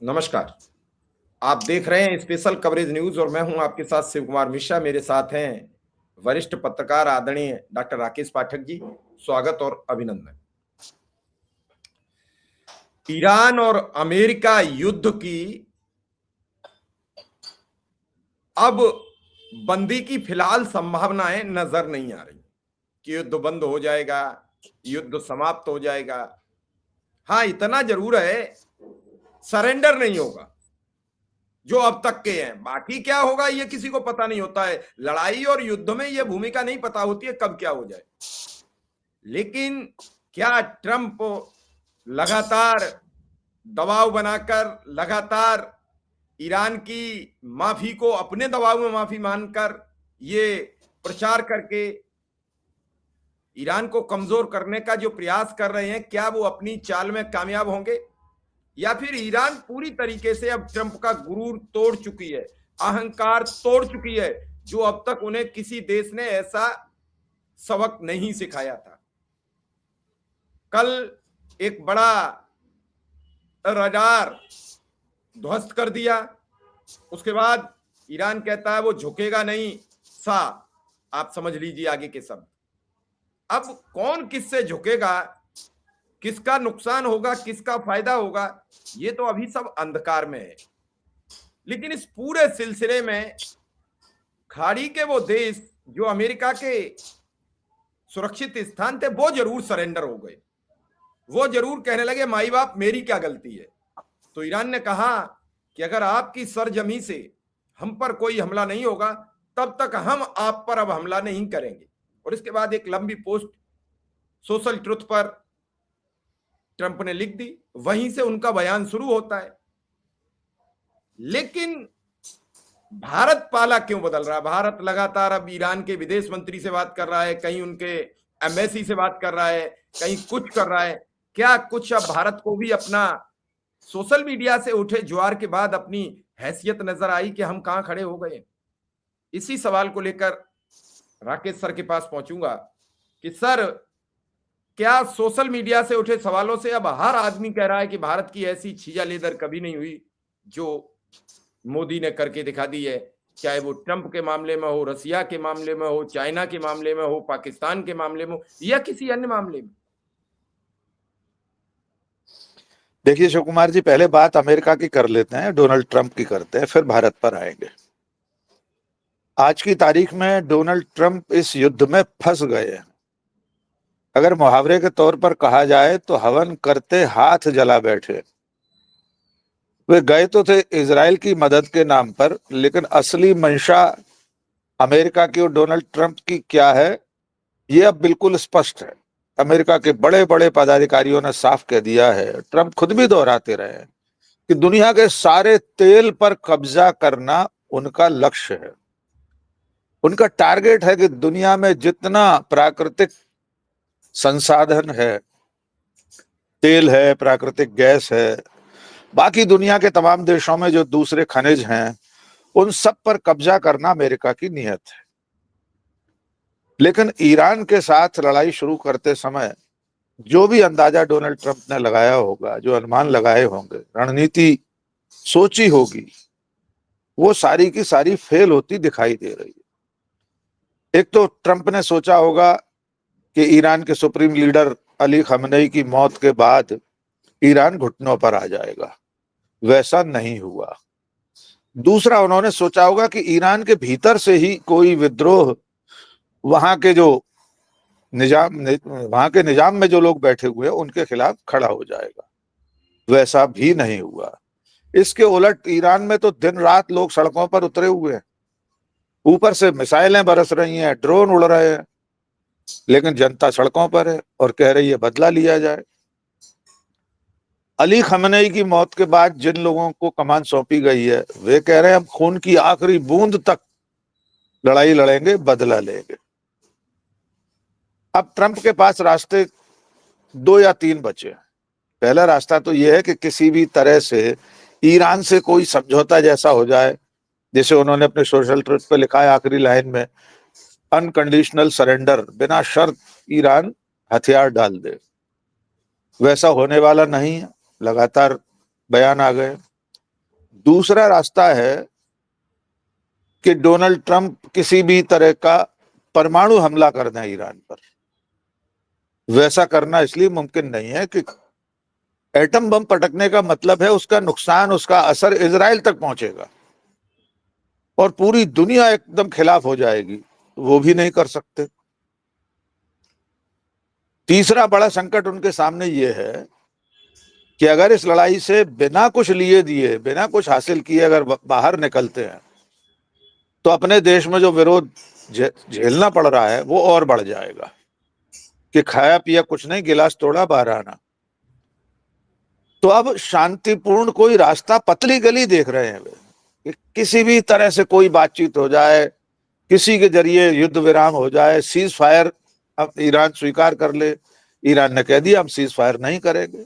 नमस्कार। आप देख रहे हैं स्पेशल कवरेज न्यूज और मैं हूं आपके साथ शिव कुमार मिश्रा। मेरे साथ हैं वरिष्ठ पत्रकार आदरणीय डॉक्टर राकेश पाठक जी। स्वागत और अभिनंदन। ईरान और अमेरिका युद्ध की अब बंदी की फिलहाल संभावनाएं नजर नहीं आ रही कि युद्ध बंद हो जाएगा, युद्ध समाप्त हो जाएगा। हाँ, इतना जरूर है, सरेंडर नहीं होगा जो अब तक के हैं। बाकी क्या होगा ये किसी को पता नहीं होता है। लड़ाई और युद्ध में ये भूमिका नहीं पता होती है कब क्या हो जाए। लेकिन क्या ट्रंप लगातार दबाव बनाकर, लगातार ईरान की माफी को अपने दबाव में माफी मानकर, ये प्रचार करके ईरान को कमजोर करने का जो प्रयास कर रहे हैं, क्या वो अपनी चाल में कामयाब होंगे? या फिर ईरान पूरी तरीके से अब ट्रंप का गुरूर तोड़ चुकी है, अहंकार तोड़ चुकी है, जो अब तक उन्हें किसी देश ने ऐसा सबक नहीं सिखाया था। कल एक बड़ा रडार ध्वस्त कर दिया, उसके बाद ईरान कहता है वो झुकेगा नहीं। सा आप समझ लीजिए आगे के शब्द। अब कौन किससे झुकेगा, किसका नुकसान होगा, किसका फायदा होगा, ये तो अभी सब अंधकार में है। लेकिन इस पूरे सिलसिले में खाड़ी के वो देश जो अमेरिका के सुरक्षित स्थान थे, वो जरूर सरेंडर हो गए। वो जरूर कहने लगे माई बाप मेरी क्या गलती है। तो ईरान ने कहा कि अगर आपकी सरजमी से हम पर कोई हमला नहीं होगा तब तक हम आप पर अब हमला नहीं करेंगे। और इसके बाद एक लंबी पोस्ट सोशल ट्रुथ पर ट्रंप ने लिख दी। वहीं से उनका बयान शुरू होता है। लेकिन भारत पाला क्यों बदल रहा है? भारत लगातार अब ईरान के विदेश मंत्री से बात कर रहा है, कहीं उनके एम्बेसी से बात कर रहा है, कहीं कुछ कर रहा है। क्या कुछ अब भारत को भी अपना सोशल मीडिया से उठे ज्वार के बाद अपनी हैसियत नजर आई कि हम कहां खड़े हो गए? इसी सवाल को लेकर राकेश सर के पास पहुंचूंगा कि सर, क्या सोशल मीडिया से उठे सवालों से अब हर आदमी कह रहा है कि भारत की ऐसी छीजा लेदर कभी नहीं हुई जो मोदी ने करके दिखा दी है? चाहे वो ट्रंप के मामले में हो, रसिया के मामले में हो, चाइना के मामले में हो, पाकिस्तान के मामले में हो, या किसी अन्य मामले में। देखिए शिव कुमार जी, पहले बात अमेरिका की कर लेते हैं, डोनाल्ड ट्रंप की करते हैं, फिर भारत पर आएंगे। आज की तारीख में डोनाल्ड ट्रंप इस युद्ध में फंस गए हैं। अगर मुहावरे के तौर पर कहा जाए तो हवन करते हाथ जला बैठे। वे गए तो थे इजराइल की मदद के नाम पर, लेकिन असली मंशा अमेरिका की और डोनाल्ड ट्रंप की क्या है, ये अब बिल्कुल स्पष्ट है। अमेरिका के बड़े बड़े पदाधिकारियों ने साफ कह दिया है, ट्रंप खुद भी दोहराते रहे हैं, कि दुनिया के सारे तेल पर कब्जा करना उनका लक्ष्य है। उनका टारगेट है कि दुनिया में जितना प्राकृतिक संसाधन है, तेल है, प्राकृतिक गैस है, बाकी दुनिया के तमाम देशों में जो दूसरे खनिज हैं, उन सब पर कब्जा करना अमेरिका की नीयत है। लेकिन ईरान के साथ लड़ाई शुरू करते समय जो भी अंदाजा डोनाल्ड ट्रंप ने लगाया होगा, जो अनुमान लगाए होंगे, रणनीति सोची होगी, वो सारी की सारी फेल होती दिखाई दे रही है। एक तो ट्रंप ने सोचा होगा कि ईरान के सुप्रीम लीडर अली खamenei की मौत के बाद ईरान घुटनों पर आ जाएगा। वैसा नहीं हुआ। दूसरा, उन्होंने सोचा होगा कि ईरान के भीतर से ही कोई विद्रोह वहां के जो वहां के निजाम में जो लोग बैठे हुए हैं उनके खिलाफ खड़ा हो जाएगा। वैसा भी नहीं हुआ। इसके उलट ईरान में तो दिन रात लोग सड़कों पर उतरे हुए हैं, ऊपर से मिसाइलें बरस रही हैं, ड्रोन उड़ रहे हैं, लेकिन जनता सड़कों पर है और कह रही है बदला लिया जाए। अली खamenei की मौत के बाद जिन लोगों को कमान सौंपी गई है, वे कह रहे हैं हम खून की आखिरी बूंद तक लड़ाई लड़ेंगे, बदला लेंगे। अब ट्रंप के पास रास्ते 2 या 3 बचे हैं। पहला रास्ता तो यह है कि किसी भी तरह से ईरान से कोई समझौता जैसा हो जाए, जैसे उन्होंने अपने सोशल ट्रुथ पे लिखा है आखिरी लाइन में, अनकंडीशनल सरेंडर, बिना शर्त ईरान हथियार डाल दे। वैसा होने वाला नहीं है, लगातार बयान आ गए। दूसरा रास्ता है कि डोनाल्ड ट्रंप किसी भी तरह का परमाणु हमला कर दें ईरान पर। वैसा करना इसलिए मुमकिन नहीं है कि एटम बम पटकने का मतलब है उसका नुकसान, उसका असर इजराइल तक पहुंचेगा और पूरी दुनिया एकदम खिलाफ हो जाएगी। वो भी नहीं कर सकते। तीसरा बड़ा संकट उनके सामने ये है कि अगर इस लड़ाई से बिना कुछ लिए दिए, बिना कुछ हासिल किए अगर बाहर निकलते हैं तो अपने देश में जो विरोध झेलना पड़ रहा है वो और बढ़ जाएगा कि खाया पिया कुछ नहीं, गिलास तोड़ा बाहर आना। तो अब शांतिपूर्ण कोई रास्ता, पतली गली देख रहे हैं वे कि किसी भी तरह से कोई बातचीत हो जाए, किसी के जरिए युद्ध विराम हो जाए, सीज फायर अब ईरान स्वीकार कर ले। ईरान ने कह दिया हम सीज फायर नहीं करेंगे।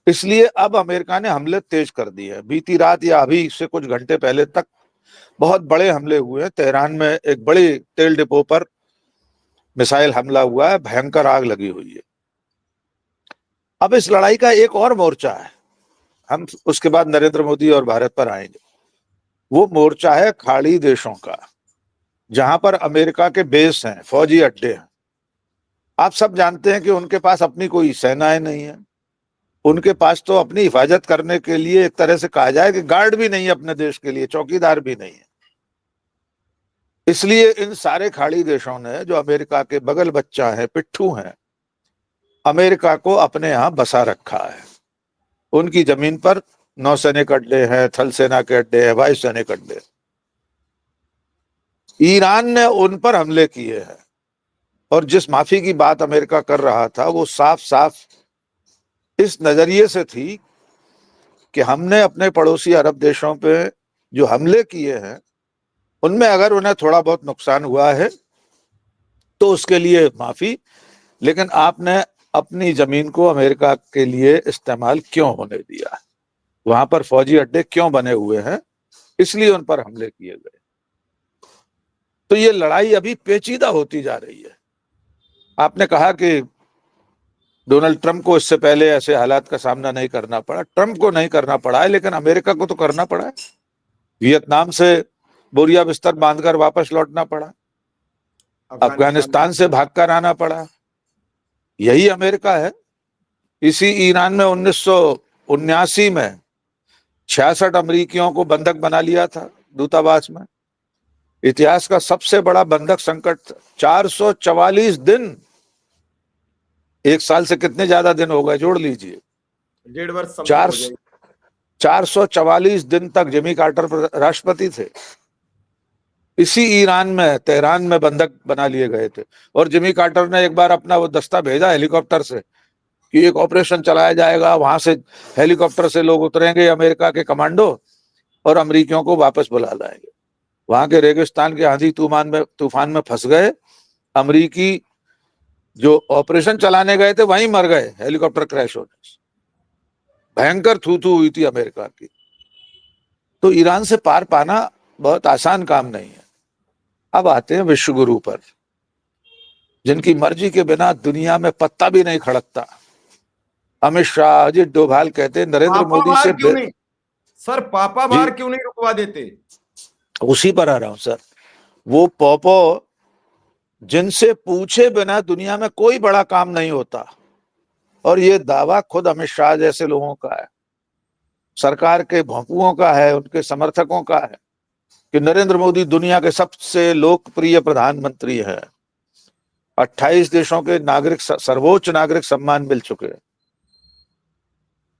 इसलिए अब अमेरिका ने हमले तेज कर दिए। बीती रात या अभी से कुछ घंटे पहले तक बहुत बड़े हमले हुए हैं। तेहरान में एक बड़ी तेल डिपो पर मिसाइल हमला हुआ है, भयंकर आग लगी हुई है। अब इस लड़ाई का एक और मोर्चा है, हम उसके बाद नरेंद्र मोदी और भारत पर आएंगे। वो मोर्चा है खाड़ी देशों का, जहां पर अमेरिका के बेस हैं, फौजी अड्डे हैं। आप सब जानते हैं कि उनके पास अपनी कोई सेनाएं नहीं है। उनके पास तो अपनी हिफाजत करने के लिए एक तरह से कहा जाए कि गार्ड भी नहीं है, अपने देश के लिए चौकीदार भी नहीं है। इसलिए इन सारे खाड़ी देशों ने, जो अमेरिका के बगल बच्चा है, पिट्ठू हैं, अमेरिका को अपने यहां बसा रखा है। उनकी जमीन पर नौसैनिक अड्डे हैं, थल सेना के अड्डे हैं, वायु सैनिक अड्डे। ईरान ने उन पर हमले किए हैं और जिस माफी की बात अमेरिका कर रहा था वो साफ साफ इस नजरिए से थी कि हमने अपने पड़ोसी अरब देशों पे जो हमले किए हैं उनमें अगर उन्हें थोड़ा बहुत नुकसान हुआ है तो उसके लिए माफी, लेकिन आपने अपनी जमीन को अमेरिका के लिए इस्तेमाल क्यों होने दिया, वहां पर फौजी अड्डे क्यों बने हुए हैं, इसलिए उन पर हमले किए गए। तो ये लड़ाई अभी पेचीदा होती जा रही है। आपने कहा कि डोनाल्ड ट्रंप को इससे पहले ऐसे हालात का सामना नहीं करना पड़ा। ट्रंप को नहीं करना पड़ा है, लेकिन अमेरिका को तो करना पड़ा है। वियतनाम से बोरिया बिस्तर बांधकर वापस लौटना पड़ा, अफगानिस्तान से भागकर आना पड़ा। यही अमेरिका है। इसी ईरान में 1979 में 66 अमरीकियों को बंधक बना लिया था दूतावास में। इतिहास का सबसे बड़ा बंधक संकट 444 दिन, एक साल से कितने ज्यादा दिन हो गए, जोड़ लीजिए, 1.5 वर्ष हो जाएगी। 444 दिन तक जिमी कार्टर राष्ट्रपति थे। इसी ईरान में, तेहरान में बंधक बना लिए गए थे। और जिमी कार्टर ने एक बार अपना वो दस्ता भेजा हेलीकॉप्टर से कि एक ऑपरेशन चलाया जाएगा, वहां से हेलीकॉप्टर से लोग उतरेंगे अमेरिका के कमांडो और अमरीकियों को वापस बुला लाएंगे। वहां के रेगिस्तान के आंधी तूफान में फंस गए। अमरीकी जो ऑपरेशन चलाने गए थे वहीं मर गए हेलीकॉप्टर क्रैश होने से। भयंकर थू थू हुई थी अमेरिका की। तो ईरान से पार पाना बहुत आसान काम नहीं है। अब आते हैं विश्वगुरु पर, जिनकी मर्जी के बिना दुनिया में पत्ता भी नहीं खड़कता। अमित शाह, अजित डोभाल कहते हैं नरेंद्र मोदी से क्यों नहीं सर, पापा बार क्यों नहीं रुकवा देते? उसी पर आ रहा हूं सर। वो पोपो जिनसे पूछे बिना दुनिया में कोई बड़ा काम नहीं होता, और ये दावा खुद अमित शाह जैसे लोगों का है, सरकार के भोंपुओं का है, उनके समर्थकों का है कि नरेंद्र मोदी दुनिया के सबसे लोकप्रिय प्रधानमंत्री है। 28 देशों के नागरिक, सर्वोच्च नागरिक सम्मान मिल चुके हैं।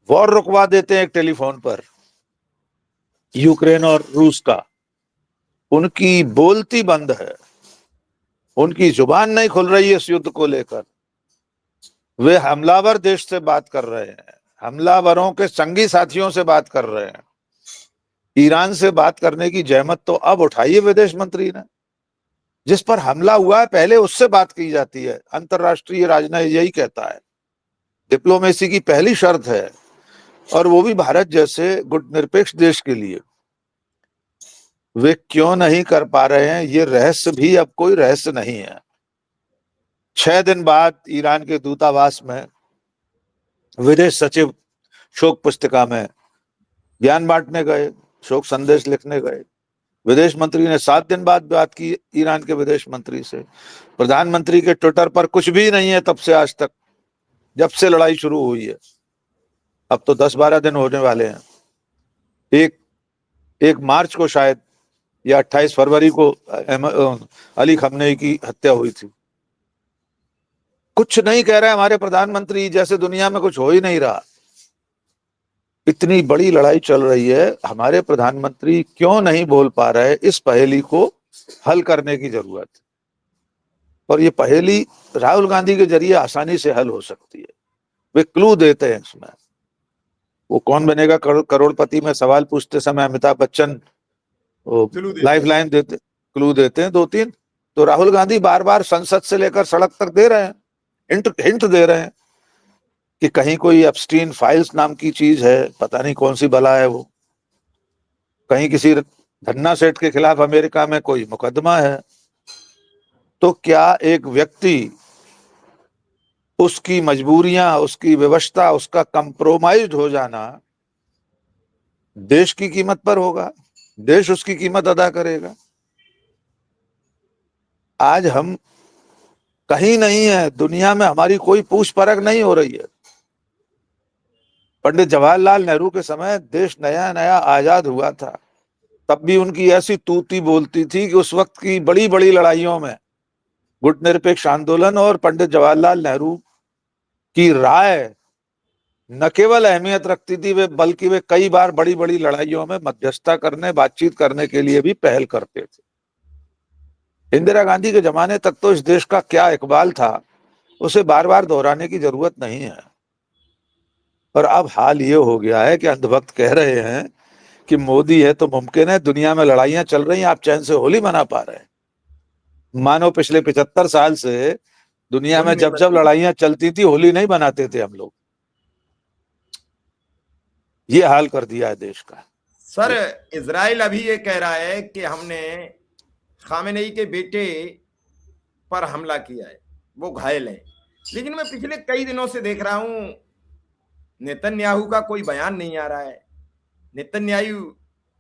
वॉर रुकवा देते हैं एक टेलीफोन पर, यूक्रेन और रूस का। उनकी बोलती बंद है, उनकी जुबान नहीं खुल रही है इस युद्ध को लेकर। वे हमलावर देश से बात कर रहे हैं, हमलावरों के संगी साथियों से बात कर रहे हैं। ईरान से बात करने की जहमत तो अब उठाई है विदेश मंत्री ने। जिस पर हमला हुआ है पहले उससे बात की जाती है। अंतरराष्ट्रीय राजनीति यही कहता है, डिप्लोमेसी की पहली शर्त है, और वो भी भारत जैसे गुटनिरपेक्ष देश के लिए। वे क्यों नहीं कर पा रहे हैं, ये रहस्य भी अब कोई रहस्य नहीं है। 6 दिन बाद ईरान के दूतावास में विदेश सचिव शोक पुस्तिका में ज्ञान बांटने गए, शोक संदेश लिखने गए। विदेश मंत्री ने 7 दिन बाद बात की ईरान के विदेश मंत्री से। प्रधानमंत्री के ट्विटर पर कुछ भी नहीं है तब से आज तक, जब से लड़ाई शुरू हुई है। अब तो 10-12 दिन होने वाले हैं। एक मार्च को शायद या 28 फरवरी को अली खमनेई की हत्या हुई थी। कुछ नहीं कह रहे हमारे प्रधानमंत्री, जैसे दुनिया में कुछ हो ही नहीं रहा। इतनी बड़ी लड़ाई चल रही है, हमारे प्रधानमंत्री क्यों नहीं बोल पा रहे? इस पहेली को हल करने की जरूरत है, और ये पहेली राहुल गांधी के जरिए आसानी से हल हो सकती है। वे क्लू देते हैं इसमें। वो कौन बनेगा करोड़पति में सवाल पूछते समय अमिताभ बच्चन लाइफ लाइन देते, क्लू देते हैं 2-3। तो राहुल गांधी बार बार संसद से लेकर सड़क तक दे रहे हैं, हिंट दे रहे हैं कि कहीं कोई एप्स्टीन फाइल्स नाम की चीज है, पता नहीं कौन सी बला है वो, कहीं किसी धन्ना सेठ के खिलाफ अमेरिका में कोई मुकदमा है। तो क्या एक व्यक्ति, उसकी मजबूरियां, उसकी व्यवस्था, उसका कंप्रोमाइज हो जाना देश की कीमत पर होगा? देश उसकी कीमत अदा करेगा? आज हम कहीं नहीं है, दुनिया में हमारी कोई पूछ परख नहीं हो रही है। पंडित जवाहरलाल नेहरू के समय देश नया नया आजाद हुआ था, तब भी उनकी ऐसी तूती बोलती थी कि उस वक्त की बड़ी बड़ी लड़ाइयों में गुटनिरपेक्ष आंदोलन और पंडित जवाहरलाल नेहरू की राय न केवल अहमियत रखती थी, वे बल्कि वे कई बार बड़ी बड़ी लड़ाइयों में मध्यस्थता करने, बातचीत करने के लिए भी पहल करते थे। इंदिरा गांधी के जमाने तक तो इस देश का क्या इकबाल था, उसे बार बार दोहराने की जरूरत नहीं है। और अब हाल ये हो गया है कि अंधभक्त कह रहे हैं कि मोदी है तो मुमकिन है, दुनिया में लड़ाइयां चल रही हैं, आप चैन से होली मना पा रहे हैं। मानो पिछले 75 साल से दुनिया में जब जब लड़ाइयां चलती थी, होली नहीं मनाते थे हम लोग। ये हाल कर दिया है देश का। सर, इजराइल अभी ये कह रहा है कि हमने खामेनेई के बेटे पर हमला किया है, वो घायल है। लेकिन मैं पिछले कई दिनों से देख रहा हूं नेतन्याहू का कोई बयान नहीं आ रहा है, नेतन्याहू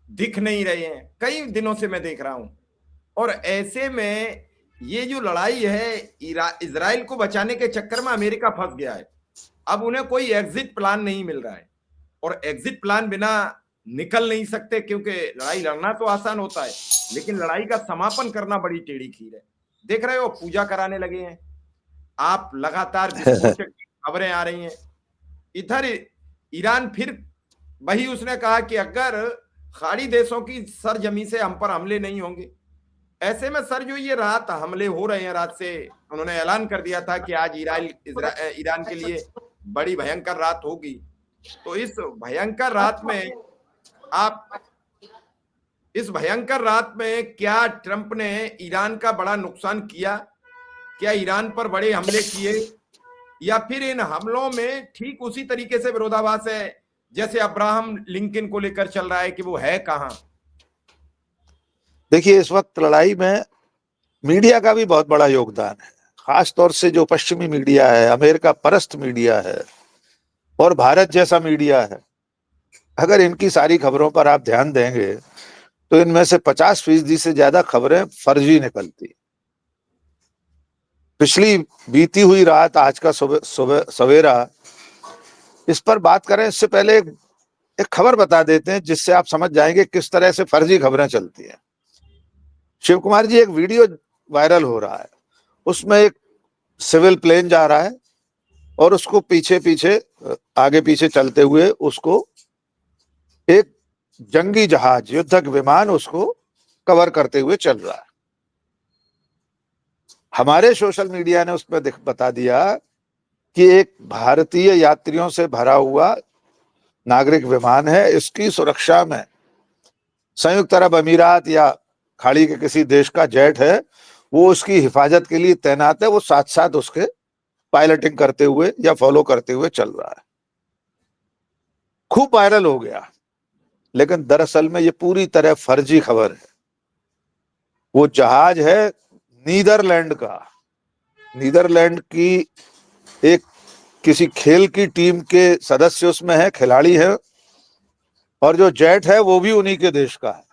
दिख नहीं रहे हैं, कई दिनों से मैं देख रहा हूं। और ऐसे में ये जो लड़ाई है, इजराइल को बचाने के चक्कर में अमेरिका फंस गया है। अब उन्हें कोई एग्जिट प्लान नहीं मिल रहा है, और एग्जिट प्लान बिना निकल नहीं सकते, क्योंकि लड़ाई लड़ना तो आसान होता है, लेकिन लड़ाई का समापन करना बड़ी टेढ़ी खीर है। देख रहे हो, पूजा कराने लगे हैं आप, लगातार विस्फोट की खबरें आ रही हैं। इधर ईरान फिर वही उसने कहा कि अगर खाड़ी देशों की सरजमी से हम पर हमले नहीं होंगे। ऐसे में सर, जो ये रात हमले हो रहे हैं, रात से उन्होंने ऐलान कर दिया था कि आज ईरान के लिए बड़ी भयंकर रात होगी। तो इस भयंकर रात में क्या ट्रंप ने ईरान का बड़ा नुकसान किया? क्या ईरान पर बड़े हमले किए, या फिर इन हमलों में ठीक उसी तरीके से विरोधाभास है जैसे अब्राहम लिंकन को लेकर चल रहा है कि वो है कहां? देखिए, इस वक्त लड़ाई में मीडिया का भी बहुत बड़ा योगदान है, खासतौर से जो पश्चिमी मीडिया है, अमेरिका परस्त मीडिया है और भारत जैसा मीडिया है। अगर इनकी सारी खबरों पर आप ध्यान देंगे तो इनमें से 50% से ज्यादा खबरें फर्जी निकलती। पिछली बीती हुई रात, आज का सवेरा, इस पर बात करें इससे पहले एक खबर बता देते हैं जिससे आप समझ जाएंगे किस तरह से फर्जी खबरें चलती हैं। शिव कुमार जी, एक वीडियो वायरल हो रहा है, उसमें एक सिविल प्लेन जा रहा है और उसको आगे पीछे चलते हुए उसको एक जंगी जहाज, युद्धक विमान उसको कवर करते हुए चल रहा है। हमारे सोशल मीडिया ने उसमें बता दिया कि एक भारतीय यात्रियों से भरा हुआ नागरिक विमान है, इसकी सुरक्षा में संयुक्त अरब अमीरात या खाड़ी के किसी देश का जेट है, वो उसकी हिफाजत के लिए तैनात है, वो साथ साथ उसके पायलटिंग करते हुए या फॉलो करते हुए चल रहा है। खूब वायरल हो गया, लेकिन दरअसल में ये पूरी तरह फर्जी खबर है। वो जहाज है नीदरलैंड का, नीदरलैंड की एक किसी खेल की टीम के सदस्य उसमें है, खिलाड़ी है, और जो जेट है वो भी उन्हीं के देश का है।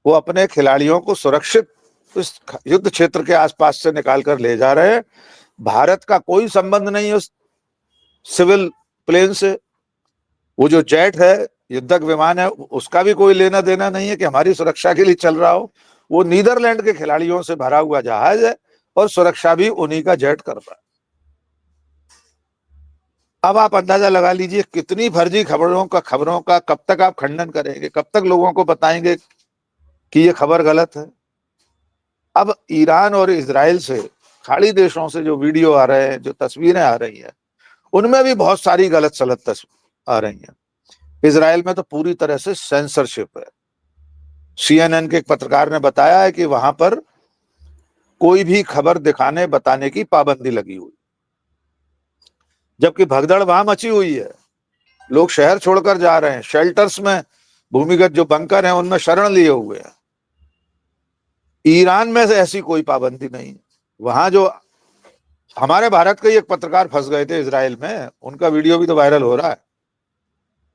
वो अपने खिलाड़ियों को सुरक्षित इस युद्ध क्षेत्र के आसपास से निकाल कर ले जा रहे हैं। भारत का कोई संबंध नहीं है उस सिविल प्लेन से। वो जो जेट है, युद्धक विमान है, उसका भी कोई लेना देना नहीं है कि हमारी सुरक्षा के लिए चल रहा हो। वो नीदरलैंड के खिलाड़ियों से भरा हुआ जहाज है और सुरक्षा भी उन्हीं का जेट कर रहा है। अब आप अंदाजा लगा लीजिए कितनी फर्जी खबरों का कब तक आप खंडन करेंगे, कब तक लोगों को बताएंगे कि ये खबर गलत है। अब ईरान और इजराइल से, खाड़ी देशों से जो वीडियो आ रहे हैं, जो तस्वीरें आ रही हैं, उनमें भी बहुत सारी गलत सलत आ रही हैं। इजराइल में तो पूरी तरह से सेंसरशिप है। CNN के एक पत्रकार ने बताया है कि वहां पर कोई भी खबर दिखाने बताने की पाबंदी लगी हुई, जबकि भगदड़ वहां मची हुई है। लोग शहर छोड़कर जा रहे हैं, शेल्टर्स में, भूमिगत जो बंकर हैं उनमें शरण लिए हुए हैं। ईरान में से ऐसी कोई पाबंदी नहीं। वहां जो हमारे भारत के एक पत्रकार फंस गए थे इजराइल में, उनका वीडियो भी तो वायरल हो रहा है।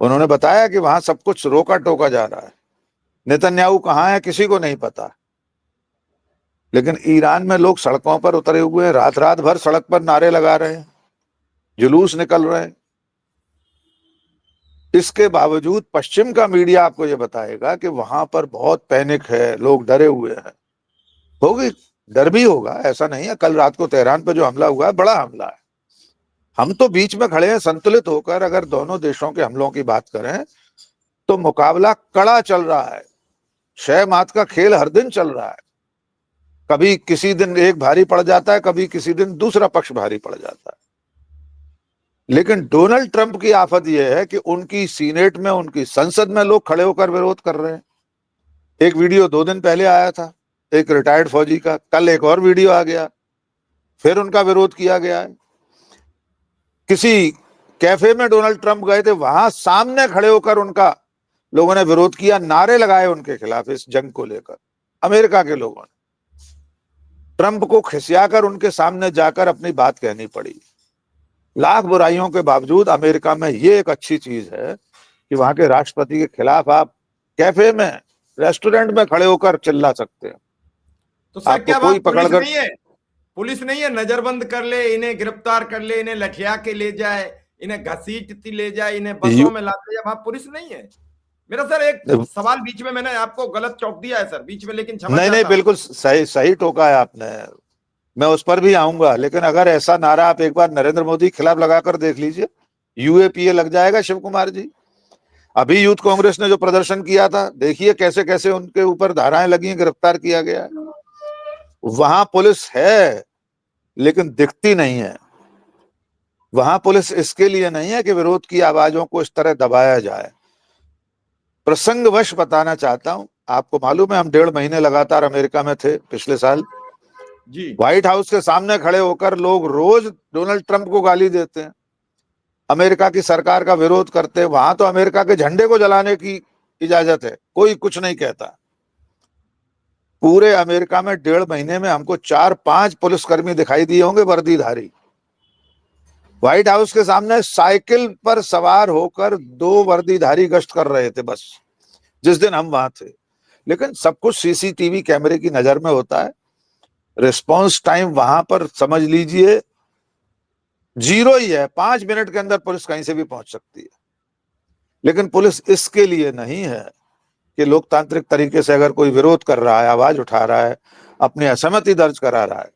उन्होंने बताया कि वहां सब कुछ रोका टोका जा रहा है। नेतन्याहू कहाँ है किसी को नहीं पता, लेकिन ईरान में लोग सड़कों पर उतरे हुए हैं, रात रात भर सड़क पर नारे लगा रहे हैं, जुलूस निकल रहे हैं। इसके बावजूद पश्चिम का मीडिया आपको यह बताएगा कि वहां पर बहुत पैनिक है, लोग डरे हुए हैं। होगी, डर भी होगा, ऐसा नहीं है। कल रात को तेहरान पर जो हमला हुआ है, बड़ा हमला है। हम तो बीच में खड़े हैं संतुलित होकर। अगर दोनों देशों के हमलों की बात करें तो मुकाबला कड़ा चल रहा है। 6 मात का खेल हर दिन चल रहा है। कभी किसी दिन एक भारी पड़ जाता है, कभी किसी दिन दूसरा पक्ष भारी पड़ जाता है। लेकिन डोनाल्ड ट्रंप की आफत यह है कि उनकी सीनेट में, उनकी संसद में लोग खड़े होकर विरोध कर रहे हैं। एक वीडियो 2 दिन पहले आया था एक रिटायर्ड फौजी का, कल एक और वीडियो आ गया, फिर उनका विरोध किया गया है। किसी कैफे में डोनाल्ड ट्रंप गए थे, वहां सामने खड़े होकर उनका लोगों ने विरोध किया, नारे लगाए उनके खिलाफ इस जंग को लेकर। अमेरिका के लोगों ने ट्रंप को खिसियाकर उनके सामने जाकर अपनी बात कहनी पड़ी। लाख बुराइयों के बावजूद अमेरिका में ये एक अच्छी चीज है कि वहां के राष्ट्रपति के खिलाफ आप कैफे में, रेस्टोरेंट में खड़े होकर चिल्ला सकते हैं। तो सर आपको क्या कोई वहां पुलिस पकड़कर नहीं है? पुलिस नहीं है, नजरबंद कर ले, इन्हें गिरफ्तार कर ले, इन्हें लठिया के ले जाए, इन्हें घसीटती ले जाए, इन्हें बसों में लाते जाए, वहां पुलिस नहीं है? मेरा सर एक सवाल बीच में, मैंने आपको गलत चौंक दिया है सर बीच में, लेकिन क्षमा नहीं नहीं, चाहता हूं। बिल्कुल सही सही टोका है आपने। मैं उस पर भी आऊंगा, लेकिन अगर ऐसा नारा आप एक बार नरेंद्र मोदी के खिलाफ लगाकर देख लीजिए, UAPA लग जाएगा शिव कुमार जी। अभी यूथ कांग्रेस ने जो प्रदर्शन किया था, देखिए कैसे कैसे उनके ऊपर धाराएं लगी, गिरफ्तार किया गया है। वहां पुलिस है लेकिन दिखती नहीं है। वहां पुलिस इसके लिए नहीं है कि विरोध की आवाजों को इस तरह दबाया जाए। प्रसंगवश बताना चाहता हूं, आपको मालूम है हम 1.5 महीने लगातार अमेरिका में थे पिछले साल। जी, व्हाइट हाउस के सामने खड़े होकर लोग रोज डोनाल्ड ट्रंप को गाली देते हैं, अमेरिका की सरकार का विरोध करते हैं। वहां तो अमेरिका के झंडे को जलाने की इजाजत है, कोई कुछ नहीं कहता। पूरे अमेरिका में 1.5 महीने में हमको 4-5 पुलिसकर्मी दिखाई दिए होंगे वर्दीधारी, व्हाइट हाउस के सामने साइकिल पर सवार होकर 2 वर्दीधारी गश्त कर रहे थे बस, जिस दिन हम वहां थे। लेकिन सब कुछ CCTV कैमरे की नजर में होता है। रिस्पॉन्स टाइम वहां पर समझ लीजिए 0 ही है, 5 मिनट के अंदर पुलिस कहीं से भी पहुंच सकती है। लेकिन पुलिस इसके लिए नहीं है कि लोकतांत्रिक तरीके से अगर कोई विरोध कर रहा है, आवाज उठा रहा है, अपनी असहमति दर्ज करा रहा है,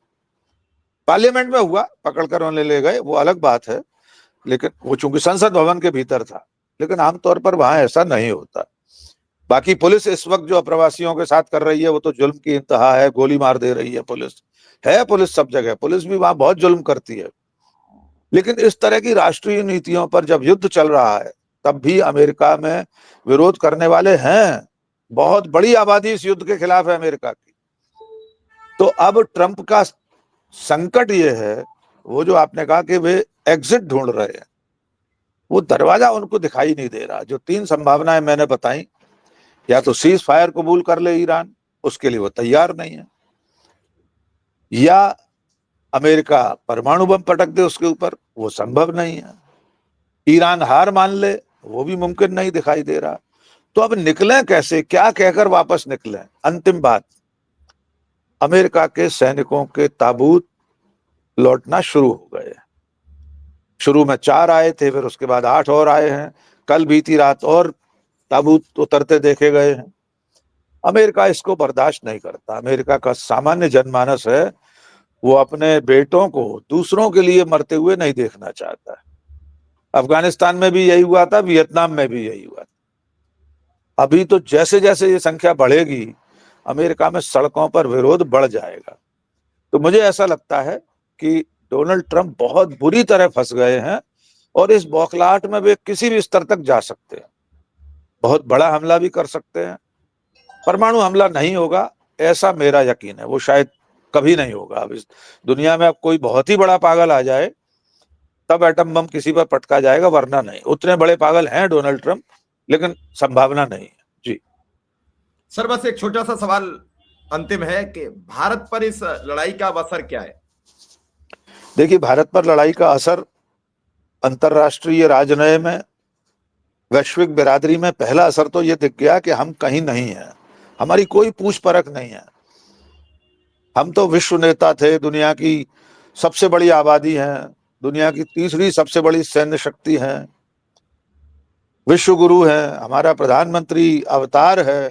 पार्लियामेंट में हुआ, पकड़कर उन्हें ले गए, वो अलग बात है। लेकिन वो चूंकि संसद भवन के भीतर था, लेकिन आमतौर पर वहां ऐसा नहीं होता। बाकी पुलिस इस वक्त जो अप्रवासियों के साथ कर रही है वो तो जुल्म की इंतहा है, गोली मार दे रही है। पुलिस सब जगह, पुलिस भी वहां बहुत जुल्म करती है। लेकिन इस तरह की राष्ट्रीय नीतियों पर जब युद्ध चल रहा है, तब भी अमेरिका में विरोध करने वाले हैं। बहुत बड़ी आबादी इस युद्ध के खिलाफ है अमेरिका की। तो अब ट्रंप का संकट ये है, वो जो आपने कहा कि वे एग्जिट ढूंढ रहे हैं, वो दरवाजा उनको दिखाई नहीं दे रहा। जो 3 संभावनाएं मैंने बताई, या तो सीज फायर कबूल कर ले ईरान, उसके लिए वो तैयार नहीं है, या अमेरिका परमाणु बम पटक दे उसके ऊपर, वो संभव नहीं है। ईरान हार मान ले, वो भी मुमकिन नहीं दिखाई दे रहा। तो अब निकलें कैसे, क्या कहकर वापस निकलें? अंतिम बात, अमेरिका के सैनिकों के ताबूत लौटना शुरू हो गए। शुरू में 4 आए थे, फिर उसके बाद 8 और आए हैं। कल बीती रात और ताबूत उतरते देखे गए हैं। अमेरिका इसको बर्दाश्त नहीं करता। अमेरिका का सामान्य जनमानस है, वो अपने बेटों को दूसरों के लिए मरते हुए नहीं देखना चाहता है। अफगानिस्तान में भी यही हुआ था, वियतनाम में भी यही हुआ था। अभी तो जैसे जैसे ये संख्या बढ़ेगी, अमेरिका में सड़कों पर विरोध बढ़ जाएगा। तो मुझे ऐसा लगता है कि डोनाल्ड ट्रंप बहुत बुरी तरह फंस गए हैं और इस बौखलाहट में वे किसी भी स्तर तक जा सकते हैं। बहुत बड़ा हमला भी कर सकते हैं। परमाणु हमला नहीं होगा ऐसा मेरा यकीन है, वो शायद कभी नहीं होगा। अब इस दुनिया में अब कोई बहुत ही बड़ा पागल आ जाए तब एटम बम किसी पर पटका जाएगा, वरना नहीं। उतने बड़े पागल हैं डोनाल्ड ट्रंप, लेकिन संभावना नहीं है। जी सर, बस एक छोटा सा सवाल अंतिम है कि भारत पर इस लड़ाई का असर क्या है? देखिए, भारत पर लड़ाई का असर अंतर्राष्ट्रीय राजनय में, वैश्विक बिरादरी में पहला असर तो ये दिख गया कि हम कहीं नहीं है, हमारी कोई पूछ परख नहीं है। हम तो विश्व नेता थे, दुनिया की सबसे बड़ी आबादी है, दुनिया की तीसरी सबसे बड़ी सैन्य शक्ति है, विश्व गुरु है, हमारा प्रधानमंत्री अवतार है।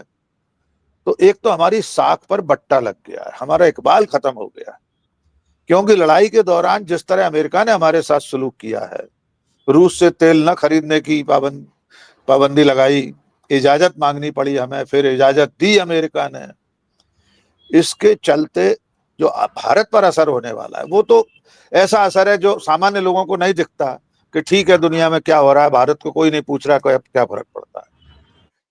तो एक तो हमारी साख पर बट्टा लग गया है, हमारा इकबाल खत्म हो गया। क्योंकि लड़ाई के दौरान जिस तरह अमेरिका ने हमारे साथ सलूक किया है, रूस से तेल न खरीदने की पाबंदी लगाई, इजाजत मांगनी पड़ी हमें, फिर इजाजत दी अमेरिका ने। इसके चलते जो भारत पर असर होने वाला है वो तो ऐसा असर है जो सामान्य लोगों को नहीं दिखता कि ठीक है दुनिया में क्या हो रहा है, भारत को कोई नहीं पूछ रहा, कोई क्या फर्क पड़ता है।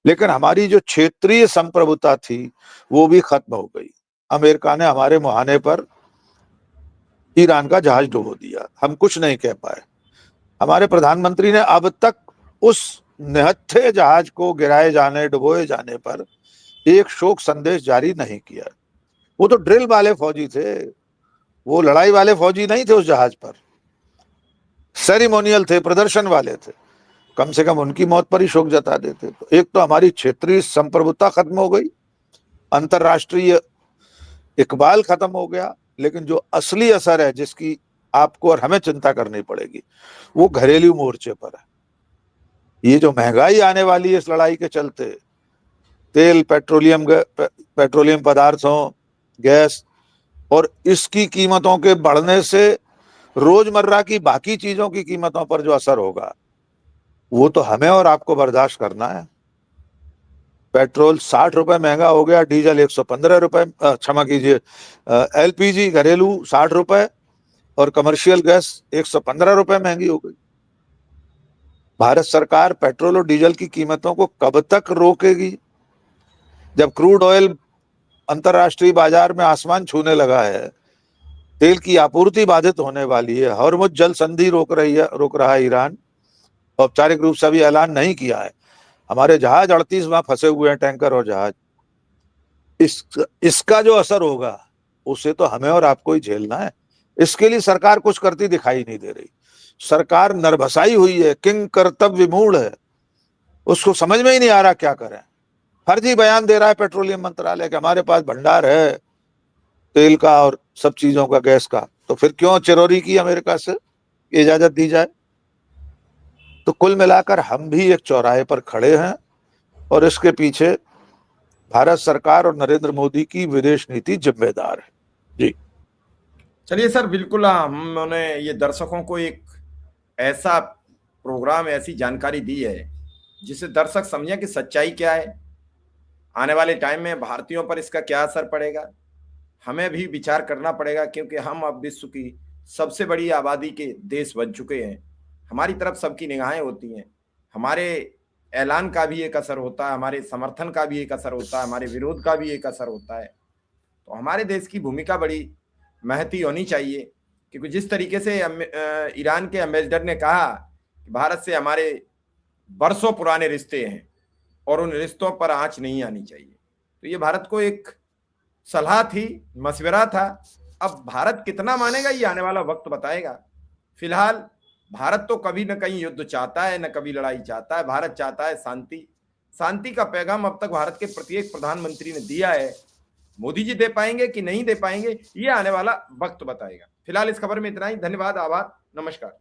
लेकिन हमारी जो क्षेत्रीय संप्रभुता थी वो भी खत्म हो गई। अमेरिका ने हमारे मुहाने पर ईरान का जहाज डुबो दिया, हम कुछ नहीं कह पाए। हमारे प्रधानमंत्री ने अब तक उस निहत्थे जहाज को गिराए जाने, डुबोए जाने पर एक शोक संदेश जारी नहीं किया। वो तो ड्रिल वाले फौजी थे, वो लड़ाई वाले फौजी नहीं थे उस जहाज पर, सेरिमोनियल थे, प्रदर्शन वाले थे। कम से कम उनकी मौत पर ही शोक जता देते। तो एक तो हमारी क्षेत्रीय संप्रभुता खत्म हो गई, अंतरराष्ट्रीय इकबाल खत्म हो गया। लेकिन जो असली असर है जिसकी आपको और हमें चिंता करनी पड़ेगी वो घरेलू मोर्चे पर है। ये जो महंगाई आने वाली है इस लड़ाई के चलते, तेल, पेट्रोलियम पदार्थों, गैस, और इसकी कीमतों के बढ़ने से रोजमर्रा की बाकी चीजों की कीमतों पर जो असर होगा वो तो हमें और आपको बर्दाश्त करना है। पेट्रोल 60 रुपए महंगा हो गया, डीजल 115 रुपए, क्षमा कीजिए, एलपीजी घरेलू 60 रुपए और कमर्शियल गैस 115 रुपए महंगी हो गई। भारत सरकार पेट्रोल और डीजल की कीमतों को कब तक रोकेगी? जब क्रूड ऑयल अंतरराष्ट्रीय बाजार में आसमान छूने लगा है, तेल की आपूर्ति बाधित होने वाली है, हॉर्मुज़ जल संधि रोक रहा है ईरान, औपचारिक रूप से अभी ऐलान नहीं किया है। हमारे जहाज 38 वहां फंसे हुए हैं, टैंकर और जहाज। इसका जो असर होगा उसे तो हमें और आपको ही झेलना है। इसके लिए सरकार कुछ करती दिखाई नहीं दे रही। सरकार नरभसाई हुई है, किंग कर्तव्य विमूढ़ है, उसको समझ में ही नहीं आ रहा क्या करें। फर्जी बयान दे रहा है पेट्रोलियम मंत्रालय कि हमारे पास भंडार है तेल का और सब चीजों का, गैस का। तो फिर क्यों चिरौरी की अमेरिका से इजाजत दी जाए? तो कुल मिलाकर हम भी एक चौराहे पर खड़े हैं और इसके पीछे भारत सरकार और नरेंद्र मोदी की विदेश नीति जिम्मेदार है। जी चलिए सर, बिल्कुल हमने ये दर्शकों को एक ऐसा प्रोग्राम, ऐसी जानकारी दी है जिससे दर्शक समझें कि सच्चाई क्या है, आने वाले टाइम में भारतीयों पर इसका क्या असर पड़ेगा। हमें भी विचार करना पड़ेगा क्योंकि हम अब विश्व की सबसे बड़ी आबादी के देश बन चुके हैं। हमारी तरफ सबकी निगाहें होती हैं। हमारे ऐलान का भी एक असर होता है, हमारे समर्थन का भी एक असर होता है, हमारे विरोध का भी एक असर होता है। तो हमारे देश की भूमिका बड़ी महती होनी चाहिए, क्योंकि जिस तरीके से ईरान के एम्बेसडर ने कहा कि भारत से हमारे बरसों पुराने रिश्ते हैं और उन रिश्तों पर आंच नहीं आनी चाहिए। तो ये भारत को एक सलाह थी, मशवरा था। अब भारत कितना मानेगा ये आने वाला वक्त बताएगा। फिलहाल भारत तो कभी न कहीं युद्ध चाहता है, न कभी लड़ाई चाहता है। भारत चाहता है शांति, शांति का पैगाम अब तक भारत के प्रत्येक प्रधानमंत्री ने दिया है। मोदी जी दे पाएंगे कि नहीं दे पाएंगे, ये आने वाला वक्त बताएगा। फिलहाल इस खबर में इतना ही। धन्यवाद, आभार, नमस्कार।